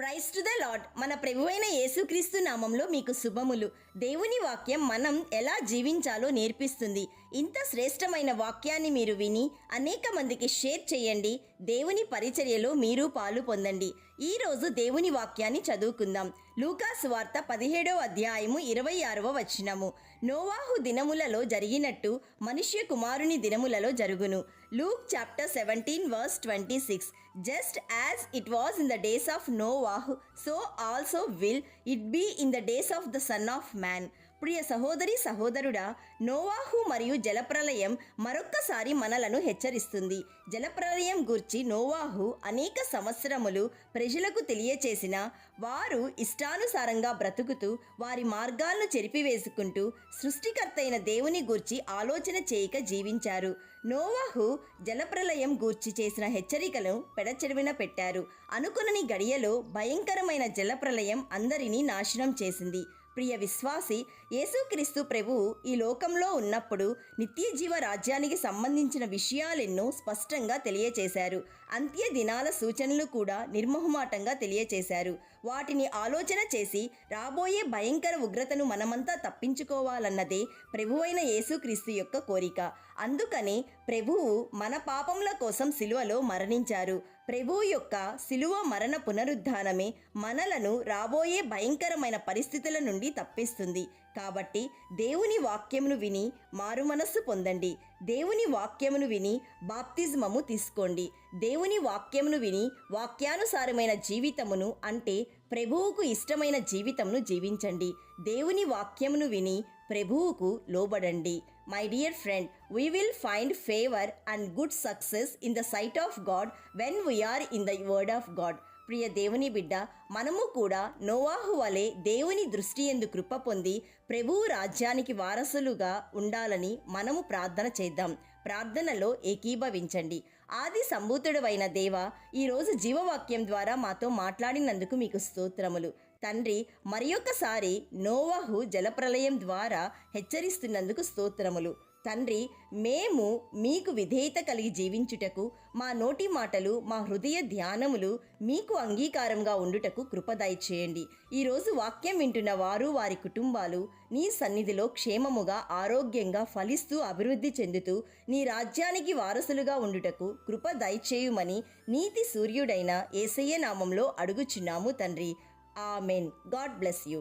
Praise to the lord. మన ప్రభువైన యేసుక్రీస్తు నామంలో మీకు శుభములు. దేవుని వాక్యం మనం ఎలా జీవించాలో నేర్పిస్తుంది. ఇంత శ్రేష్టమైన వాక్యాన్ని మీరు విని అనేక మందికి షేర్ చేయండి. దేవుని పరిచర్యలో మీరు పాలు పొందండి. ఈరోజు దేవుని వాక్యాన్ని చదువుకుందాం. లూకా సువార్త 17వ అధ్యాయము 26వ వచనము. నోవాహు దినములలో జరిగినట్టు మనుష్య కుమారుని దినములలో జరుగును. Luke chapter 17 verse 26. Just as it was in the days of Noah, so also will it be in the days of the Son of Man. ప్రియ సహోదరి సహోదరుడా, నోవాహు మరియు జలప్రలయం మరొక్కసారి మనలను హెచ్చరిస్తుంది. జలప్రలయం గూర్చి నోవాహు అనేక సంవత్సరములు ప్రజలకు తెలియచేసిన వారు ఇష్టానుసారంగా బ్రతుకుతూ వారి మార్గాలను చెరిపివేసుకుంటూ సృష్టికర్తైన దేవుని గూర్చి ఆలోచన చేయక జీవించారు. నోవాహు జలప్రలయం గూర్చి చేసిన హెచ్చరికలను పెడచెవిన పెట్టారు. అనుకునని గడియలో భయంకరమైన జలప్రలయం అందరినీ నాశనం చేసింది. ప్రియ విశ్వాసి, యేసుక్రీస్తు ప్రభువు ఈ లోకంలో ఉన్నప్పుడు నిత్య జీవ రాజ్యానికి సంబంధించిన విషయాలెన్నో స్పష్టంగా తెలియచేశారు. అంత్య దినాల సూచనలు కూడా నిర్మోహమాటంగా తెలియచేశారు. వాటిని ఆలోచన చేసి రాబోయే భయంకర ఉగ్రతను మనమంతా తప్పించుకోవాలన్నదే ప్రభువైన యేసుక్రీస్తు యొక్క కోరిక. అందుకని ప్రభువు మన పాపముల కోసం సిలువలో మరణించారు. ప్రభువు యొక్క సిలువ మరణ పునరుద్ధానమే మనలను రాబోయే భయంకరమైన పరిస్థితుల నుండి తప్పిస్తుంది. కాబట్టి దేవుని వాక్యమును విని మారుమనస్సు పొందండి. దేవుని వాక్యమును విని బాప్తిజమము తీసుకోండి. దేవుని వాక్యమును విని వాక్యానుసారమైన జీవితమును అంటే ప్రభువుకు ఇష్టమైన జీవితమును జీవించండి. దేవుని వాక్యమును విని ప్రభువుకు లోబడండి. My dear friend, we will find favor and good success in the sight of God when we are in the word of God. ప్రియ దేవుని బిడ్డ, మనము కూడా నోవాహు వలె దేవుని దృష్టి యందు కృప పొంది ప్రభువు రాజ్యానికి వారసులుగా ఉండాలని మనము ప్రార్థన చేద్దాం. ప్రార్థనలో ఏకీభవించండి. ఆది సంభూతుడవైన దేవా, ఈరోజు జీవవాక్యం ద్వారా మాతో మాట్లాడినందుకు మీకు స్తోత్రములు. తండ్రి, మరియొక్కసారి నోవాహు జలప్రలయం ద్వారా హెచ్చరిస్తున్నందుకు స్తోత్రములు. తండ్రి, మేము మీకు విధేయత కలిగి జీవించుటకు మా నోటి మాటలు, మా హృదయ ధ్యానములు మీకు అంగీకారంగా ఉండుటకు కృప దయచేయండి. ఈరోజు వాక్యం వింటున్న వారు, వారి కుటుంబాలు నీ సన్నిధిలో క్షేమముగా, ఆరోగ్యంగా ఫలిస్తూ అభివృద్ధి చెందుతూ నీ రాజ్యానికి వారసులుగా ఉండుటకు కృప దయచేయుమని నీతి సూర్యుడైన యేసయ్య నామంలో అడుగుచున్నాము తండ్రి. ఆమెన్. God bless you.